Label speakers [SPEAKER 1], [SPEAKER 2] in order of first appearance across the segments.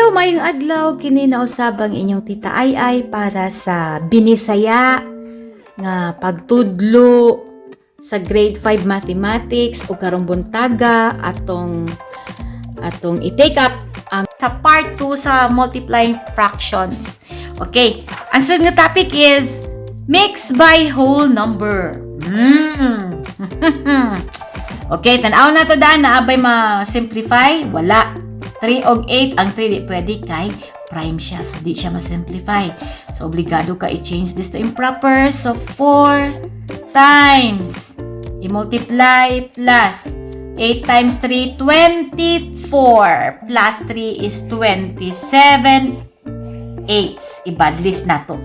[SPEAKER 1] Hello, mayong adlaw, kini nausabang inyong tita ay para sa Binisaya nga pagtudlo sa grade 5 mathematics o karong buntaga atong i-take up ang sa part 2 sa multiplying fractions. Okay, ang sunod nga topic is mix by whole number. Okay, tanaw na to daan na abay ma-simplify, wala. 3 og 8, ang 3 di pwede kay prime siya, so di siya ma-simplify. So, obligado ka i-change this to improper. So, 4 times i-multiply plus 8 times 3, 24 plus 3 is 27 eighths. Ibadlis na to.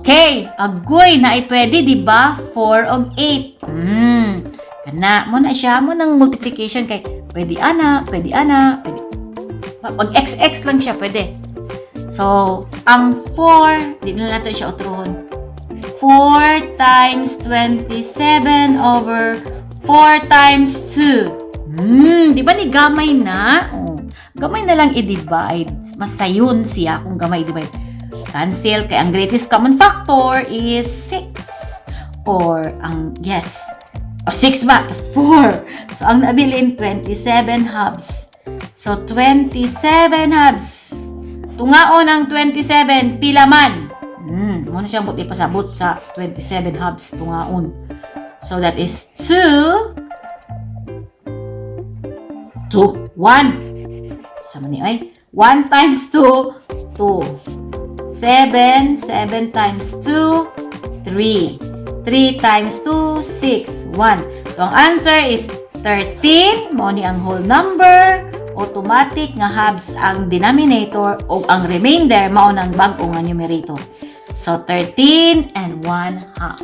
[SPEAKER 1] Okay, agoy na pwede, di ba? 4 og 8. Kana mo na siya mo ng multiplication kay pwede ana. Pag XX lang siya, pwede. So, ang 4, di na natin siya utrohon. 4 times 27 over 4 times 2. Di ba ni gamay na? Oh, gamay na lang i-divide. Masayon siya kung gamay i-divide. Cancel, kaya ang greatest common factor is 6. Or, 6 ba? 4. So, ang nabilin, 27 halves. So, 27 halves. Tungaon ang 27, pila man. Muna siyang buti pasabot sa 27 halves, tungaon. So, that is 2. 1. Sama ni ay. 1 times 2, 2. 7 times 2, 3. 3 times 2, 6, 1. So, ang answer is 13. Mo ni ang whole number. Automatic nga halves ang denominator o ang remainder mao nang bag-o nga numerator. So, 13 and 1 half.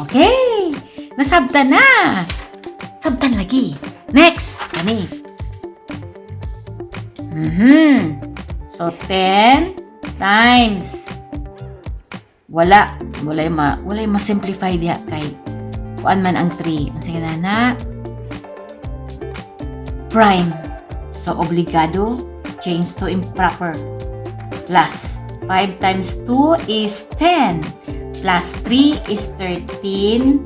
[SPEAKER 1] Okay. Nasabtan na. Sabtan lagi. Next. Kani. So, 10 times wala ma-simplify diha kay kuan man ang 3. Ang sige na prime. So, obligado change to improper. Plus 5 times 2 is 10. Plus 3 is 13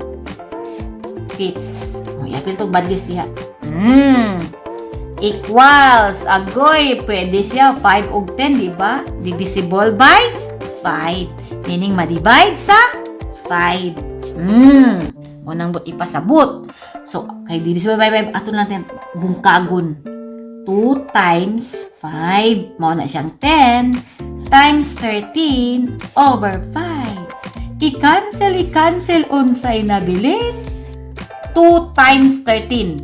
[SPEAKER 1] fifths. Yapil to badlis diha. Equals. Agoy, pwede siya 5 og 10, di ba? Divisible by 5. Meaning, ma-divide sa 5. Munang ipasabot. So, kay divisible by 5, ato natin bungkagon. 2 times 5. Mao na siyang 10 times 13 over 5. I-cancel unsay na bilin. 2 times 13.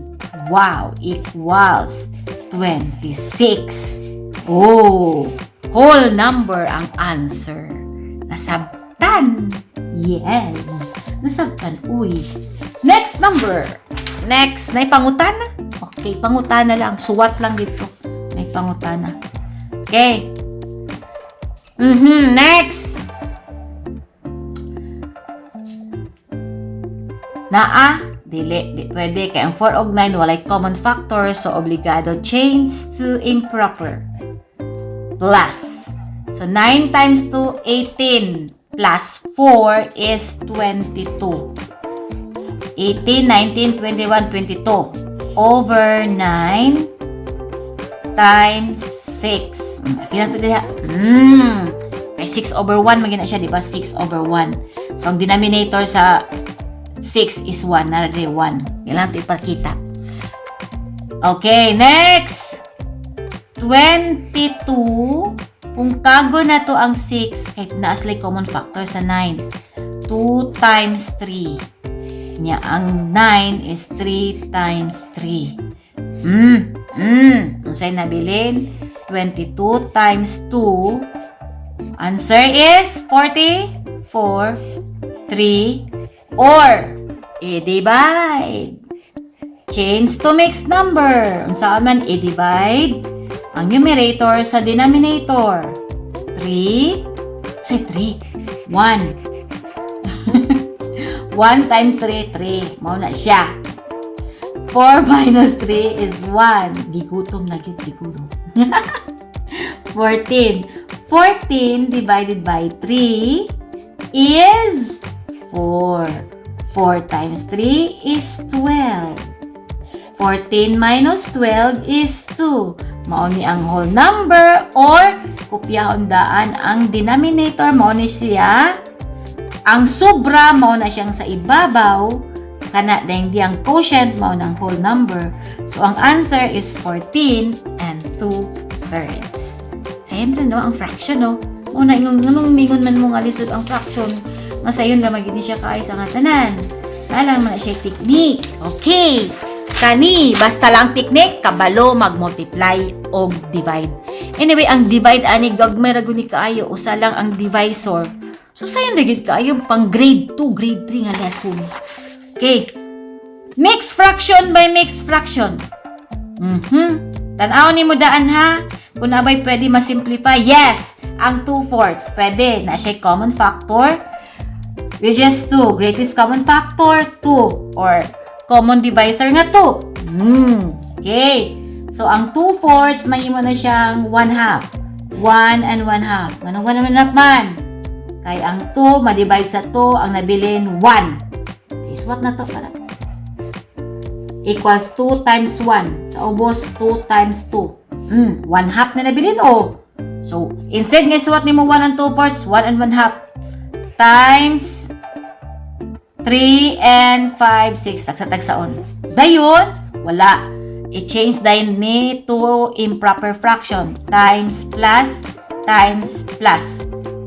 [SPEAKER 1] Wow, equals 26. Oh, whole number ang answer. Nasabtan. Yes. Nasabtan. Uy. Next number. Next. Naipangutana? Okay, pangutana lang. Suwat lang dito. Naipangutana. Okay. Next. Dili. Di pwede. Kaya ang 4 og 9 walay common factor. So, obligado change to improper. Plus. So, 9 times 2, 18. Plus 4 is 22. 18, 19, 21, 22. Over 9 times 6. Kaya ito diha. Kay 6 over 1, magina siya, di ba? 6 over 1. So, ang denominator sa 6 is 1. Narade 1. Kailangan ito ipakita. Okay, next. 22. Kung kago na to ang 6, kahit naaslay common factor sa 9. 2 times 3. Nya, ang 9 is 3 times 3. Unsay nabilin? 22 times 2. Answer is 44. 3. Or, i-divide. Change to mixed number. Unsaan man i-divide ang numerator sa denominator. 3. Say 3. 1. 1 times 3, 3. Mao na siya. 4 4 minus 3 is 1. Gigutom na gid siguro. 14. 14 divided by 3 is 4. 4 times 3 is 12. 14 minus 12 is 2. Mao ni ang whole number or kopyahon daan ang denominator mao ni siya. Ang sobra mao na siyang sa ibabaw kana dahil di ang quotient mao ng whole number. So ang answer is 14 and 2/3. Sayon rin no ang fraction no. Una yung nganong mingon man mo nga lisod ang fraction. Nga sayon na magini siya kaay sa nga tanan. Nalang man siya technique. Okay. Kani, basta lang technique, kabalo mag-multiply o divide. Anyway, ang divide ani gagmay ra guni kaayo, usa lang ang divisor. So sayon na gid kaayo pang grade 2, grade 3 nga lesson. Okay. Mixed fraction by mixed fraction. Tan-aw ni mo daan ha. Kung abay pwede ma-simplify. Yes, ang 2/4 pwede na siya common factor. Which is 2. Greatest common factor 2 or common divisor nga 2. Okay. So, ang 2/4 mahimo na siyang 1/2. 1 and 1/2. Manong 1 and 1/2 man? Kaya ang 2, ma-divide sa 2, ang nabilin 1. So, iswat na to para. Equals 2 times 1. Sa ubos, 2 times 2. 1/2 na nabilin, oh. So, instead nga iswat ni mo 1 and 2/4, 1 and 1/2. Times 3 and 5, 6. Tagsa-tagsaon. Dayon, wala. I-change dayon ni to improper fraction. Times plus, times plus.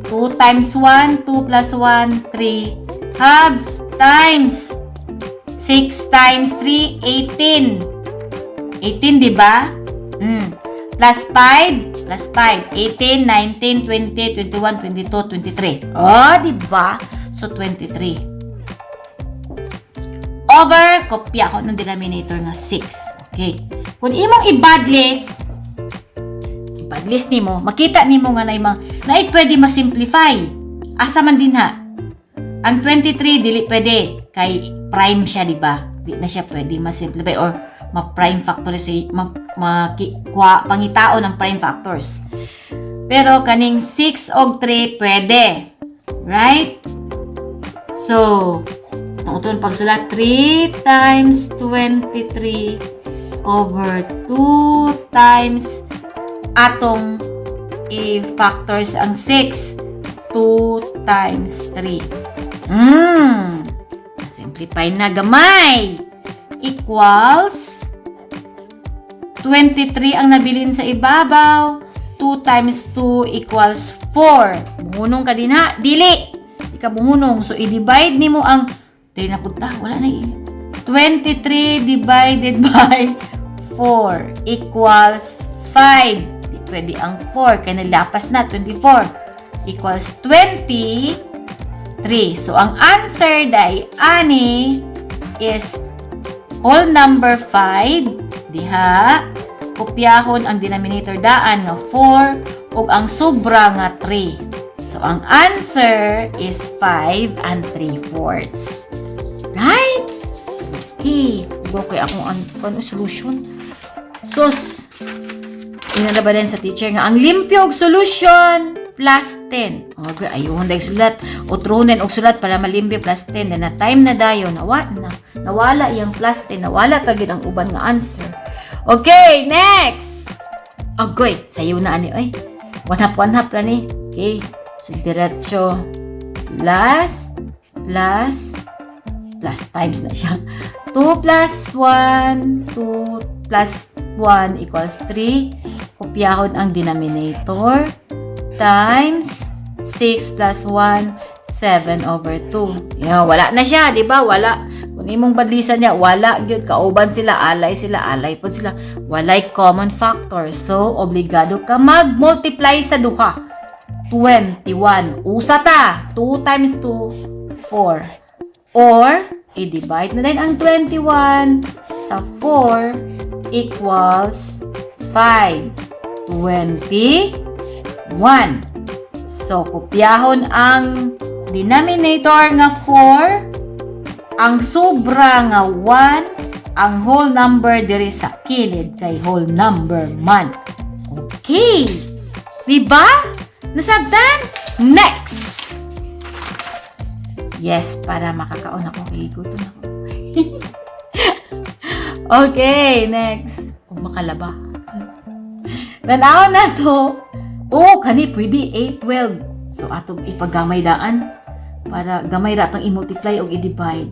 [SPEAKER 1] 2 times 1, 2 plus 1, 3. Halves times 6 times 3, 18. 18, diba? Plus 5, plus 5. 18, 19, 20, 21, 22, 23. Oh, diba? So, 23. Over, kopya ko ng denominator nga 6. Okay. Kung imong i-badlist nimo, makita nimo nga na pwede ma-simplify. Asa man din ha. Ang 23 dili pwede kay prime siya, di ba? Di na siya pwede ma-simplify or ma-prime factors pangitao ng prime factors. Pero kaning 6 og 3 pwede. Right? So, itong pagsulat 3 times 23 over 2 times atong i-factors ang 6. 2 times 3. Simplify na gamay. Equals 23 ang nabilin sa ibabaw. 2 times 2 equals 4. Buhunong ka din ha. Dili. Ika buhunong. So, i-divide ni mo ang 3 na punta. Wala na 23 divided by 4 equals 5. Di pwede ang 4. Kaya nalapas na. 24 equals 23. So, ang answer day ani is whole number 5. Diha, kopyahon ang denominator daan nga 4 ug ang sobra nga 3. So, ang answer is 5 and 3/4. Right? Okay. Okay, akong solution. Sus, inalabadan sa teacher nga ang limpyo og solution plus 10. Okay, ayun dahil sulat. Utrohunan og sulat para malimpyo plus 10. Na time na dayon, nawala yung plus 10. Nawala pagid ang uban nga answer. Okay, next! Agoy, sayo na ani. Ay, one-half lang ni. Okay, so diretso. Plus times na siya. 2 plus 1, 2 plus 1 equals 3. Kopyahon ang denominator. Times 6 plus 1, 7 over 2. Yeah, wala na siya, di ba? Wala. Kung imong badlisan niya, wala gyud kauban sila, alay po sila. Walay common factor. So, obligado ka mag-multiply sa duha. 21. Usa ta. 2 times 2, 4. Or, i-divide na din ang 21 sa 4 equals 5. 21. So, kopyahon ang denominator nga 4, ang sobra nga 1, ang whole number diri sa kilid kay whole number man. Okay. Diba? Nasabtan? Next. Yes, para makakaon ako kay gutom ako. Okay, next. Makalaba. Tanaw na to. Kani pwede 8, 12. So, atong ipagamay daan para gamay ra atong i-multiply o i-divide.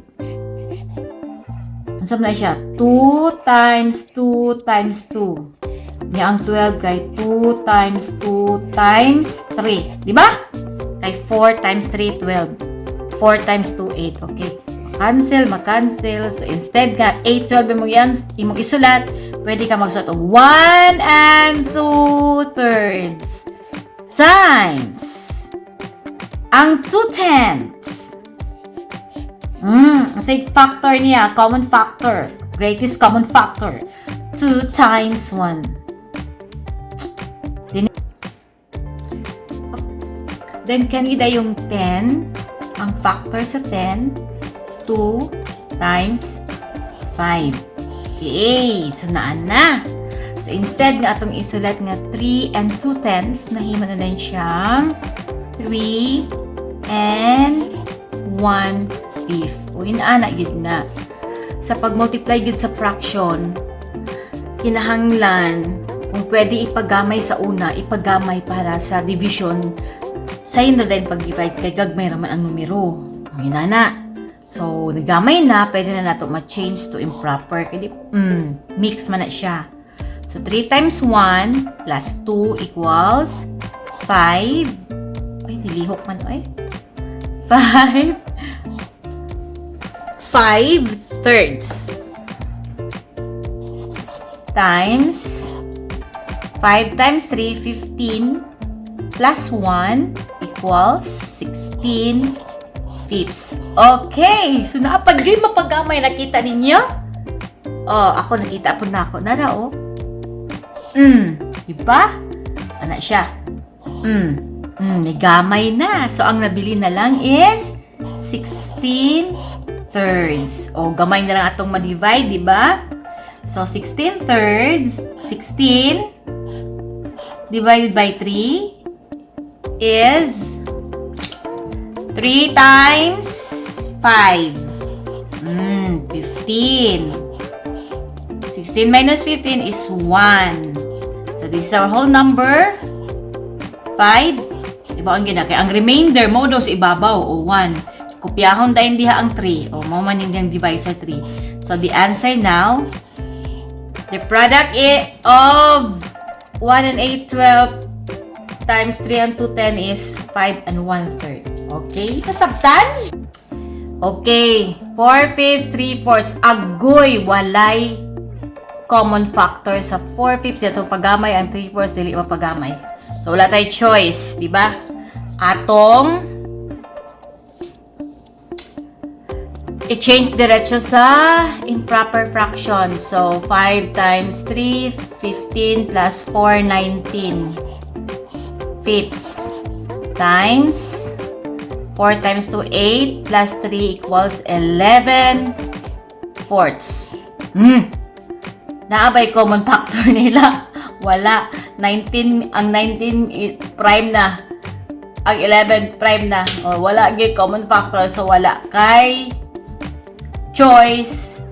[SPEAKER 1] Unsam na siya? 2 times 2 times 2. Niya ang 12 kay 2 times 2 times 3. Di ba? Kay 4 times 3, 12. 4 times 2, 8. Okay. Makancel. So, instead nga, 8, 12 mo yan, imong isulat, pwede ka magsulat og 1 and 2/3 times ang 2/10. Say factor niya, common factor, greatest common factor. 2 times 1. Then, kanida yung 10, ang factor sa 10, 2 times 5. Okay, so naan na. So, instead nga atong isulat nga 3 and 2/10, nahimo na din siyang 3 and 1/5. O, inaana gid na. Sa pag-multiply gid sa fraction, kinahanglan, kung pwede ipagamay sa una, ipagamay para sa division, sa'yo na din pag-divide kay gagmay raman ang numero. Inana. So, nagamay na, pwede na nato ma-change to improper. Kaya mix man na siya. So, 3 times 1 plus 2 equals 5. Ay, nilihok man. Ay. 5/3 times 5 times 3, 15 plus 1 equals 16 fifths. Okay, so naapag-game mapagamay, nakita ninyo? Ako nakita po na ako. Nara, diba? Ano siya? Nagamay na. So, ang nabili na lang is 16/3. Gamay na lang atong ma-divide, diba? So, 16/3, 16 divided by 3 is 3 times 5. 15. 16 minus 15 is 1. So, this is our whole number. 5. Diba ang ginakay? Ang remainder mo daw sa ibabaw o 1. Kopyahon dahil diha ang 3. Mo man yung divide sa 3. So, the answer now, the product of 1 and 8, 12 times 3 and 2, 10 is 5 and 1/3. Okay? Nasabtan? Okay. 4/5, 3/4. Agoy, walay common factor sa 4/5. Itong pagamay, ang 3/4 dili mapagamay. So, wala tayo choice. Diba? Atong i-change diretso sa improper fraction. So, 5 times 3, 15 plus 4, 19 fifths times 4 times 2, 8 plus 3 equals 11 fourths. Naabay common factor nila. Wala. 19, ang 19 prime na. Ang 11 prime na. Wala gay common factor. So, wala. Kay choice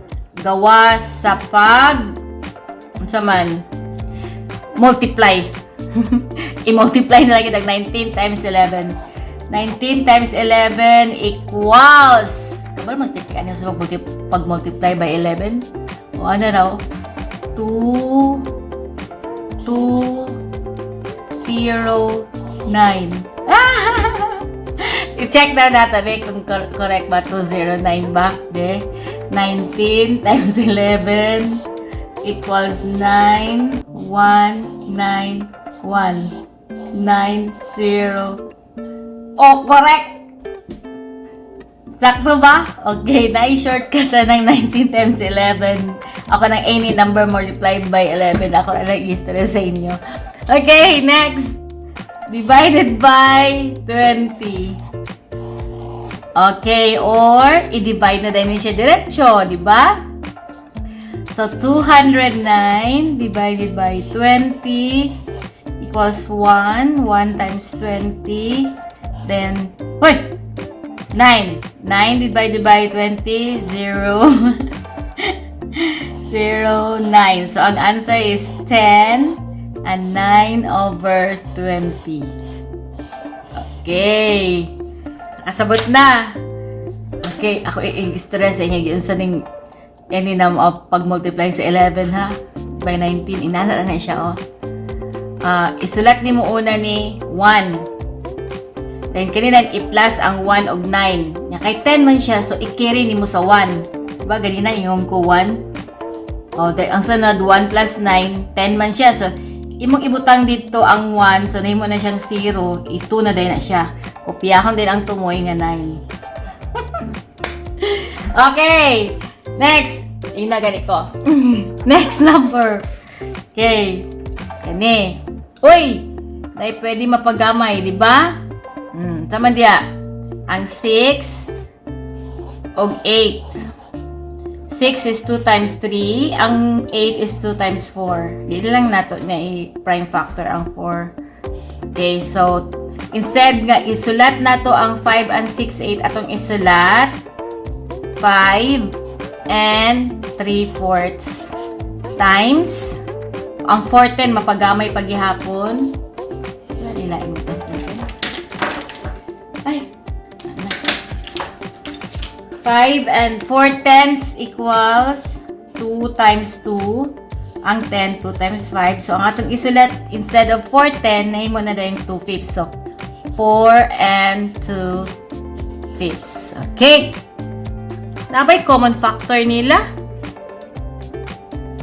[SPEAKER 1] gawa sa multiply. I-multiply na lagi 19 times 11. 19 times 11 equals, kabal mas tipikan yung sa pag-multiply by 11. Ano raw? 2, 0, 9. I-check na natin kung correct ba 209 ba? 19 times 11 equals 9, 1, 9, 1, 9, 0. Correct! Sakto ba? Okay, na-shortcut na ng 19 times 11. Ako ng any number multiplied by 11. Ako na nag-i-stress sa inyo. Okay, next. Divided by 20. Okay, or i-divide na din siya diretso, di ba? So, 209 divided by 20 equals 1. 1 times 20. Then, 9. 9 divided by 20, 0. 0, 9. So, ang answer is 10 and 9 over 20. Okay. Nakasabot na. Okay, ako i-stress sa inyo yun sa ning pag-multiply sa 11 ha. By 19, inana na siya isulat ni mo una ni 1. Then kanina i-plus ang 1 og 9. Nya kay 10 man siya, so i-carry ni mo sa 1. Diba ganina yung ko 1. Ang sunod 1 plus 9, 10 man siya. So imong ibutang dito ang 1, so nahimo na siyang 0, ito na din na siya. Kopyahon din ang tumoy nga 9. Okay, next. Yun na ganit ko. Next number. Okay. Kani. Uy! Dahil pwede mapagamay, di ba? Sama diya. Ang 6 og 8. 6 is 2 times 3. Ang 8 is 2 times 4. Dili lang nato na i-prime factor ang 4. Okay, so instead nga isulat nato ang 5 and 6, 8 atong isulat 5 and 3/4 times ang 410 mapagamay paghihapon. Nilain mo ay 5 and 4/10 equals 2 times 2. Ang 10, 2 times 5. So, ang atong isulat, instead of 4/10, nahimo na yung 2/5. So, 4 and 2/5. Okay. Nabay common factor nila?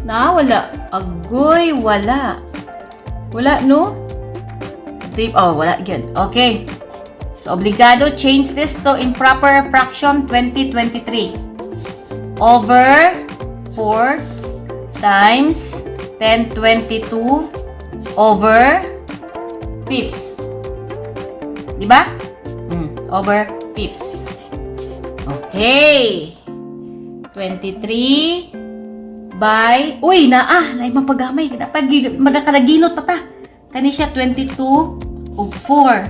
[SPEAKER 1] Wala. Agoy, wala. Wala, no? Wala yun. Okay. So, obligado, change this to improper fraction 2023. Over 4 times 1022 over 5ths. Diba? Over 5ths. Okay. 23 by... Uy, mapaggamay. Madakaraginot pa ta. Kani siya 22 ug 4.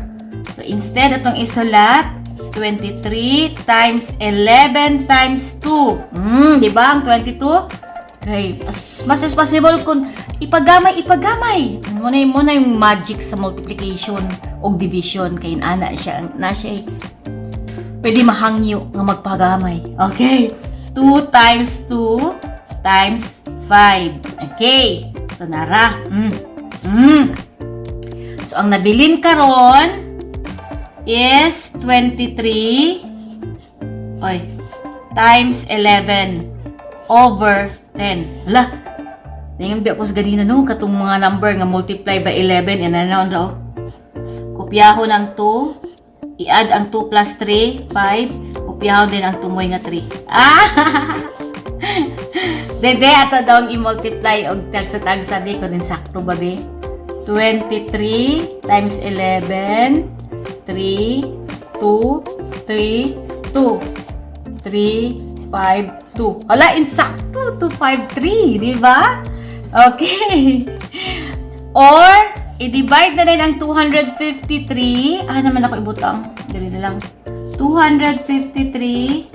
[SPEAKER 1] So, instead atong isulat, 23 times 11 times 2. Diba ang 22? Okay. Mas possible kung ipagamay. Muna yung magic sa multiplication o division. Kaya na siya pwede mahangyo nga magpagamay. Okay. 2 times 2 times 5. Okay. So, nara. So, ang nabilin karon is 23 times 11 over 10. Hala. Tingnan biya ko sa ganina no. Katong mga number nga multiply by 11. Yan na naon raw. Kopyahon ang 2. I-add ang 2 plus 3. 5. Kopyahon din ang tumoy nga 3. Dede, ato daw ang i-multiply og tag sa tag sabi ko din sakto ba be? 23 times 11 3 2 3 2 3 5 2. Hala, insakto 253, di ba? Okay. Or i-divide na din ang 253. Naman ako ibutang. Dali na lang. 253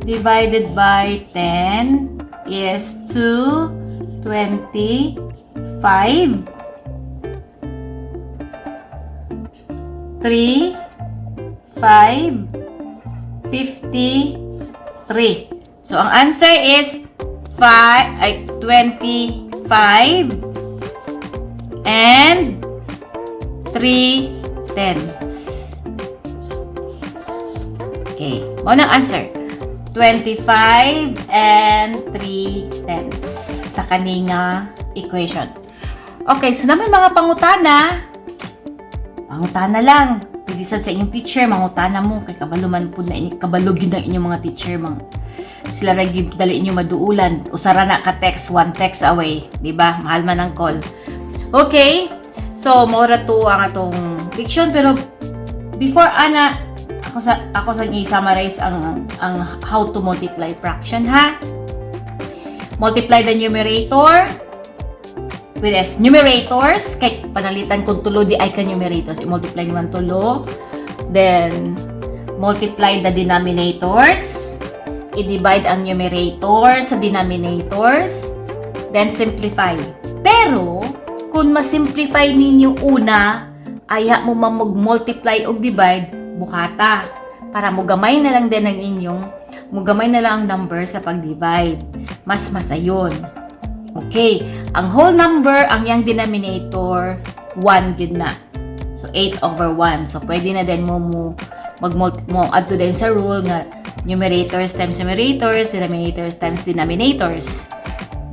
[SPEAKER 1] divided by 10 is 225. 3, 5, 53. So, ang answer is 25 and 3/10. Okay. Muna ang answer. 25 and 3/10 sa kaninga equation. Okay. So, naman mga pangutana lang. Pilisan sa inyong teacher, mangutana mo. Kay kabaluman po na kabalugin ng inyong mga teacher. Sila lagi dali inyo maduulan. Usara na ka text, one text away. Diba? Mahal man ang call. Okay. So, maura to ang atong fiction. Pero, before ako sa i-summarize ang how to multiply fraction, ha? multiply the numerator with S. Numerators, kay panalitan kung tulo di ay ka numerators. I-multiply naman tulo. Then, multiply the denominators. I-divide ang numerator sa denominators. Then, simplify. Pero, kung masimplify ninyo una, aya mo mag-multiply o divide, bukata. Para mugamay na lang din ang inyong, mugamay na lang ang number sa pag-divide. Mas masayon. Okay. Ang whole number, ang yang denominator, 1 gid na. So, 8 over 1. So, pwede na din mo add to din sa rule nga numerators times numerators, denominators times denominators.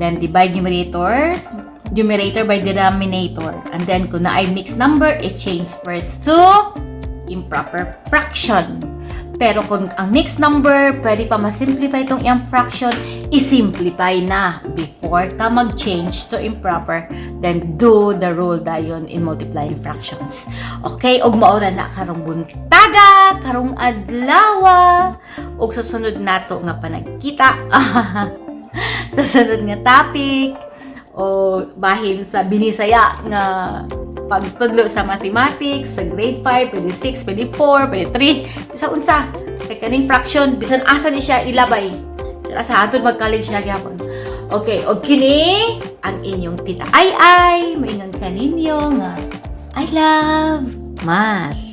[SPEAKER 1] Then, divide numerators, numerator by denominator. And then, kung na ay mixed number, it change first to improper fraction. Pero kung ang mixed number, pwede pa masimplify itong iyang fraction, isimplify na before ka mag-change to improper. Then, do the rule dayon in multiplying fractions. Okay? Og maura na karong buntaga, karong adlawa, og susunod nato nga panagkita. Susunod nga topic, o bahin sa Binisaya nga pagtudlo sa mathematics, sa grade 5, pwede 6, pwede 4, pwede 3, bisa unsa. Kay kaning fraction, bisan asa ni siya ilabay. Sa atong mag-college na gihapon. Okay, og kini ang inyong tita Ay, moingon kaninyo nga I love math.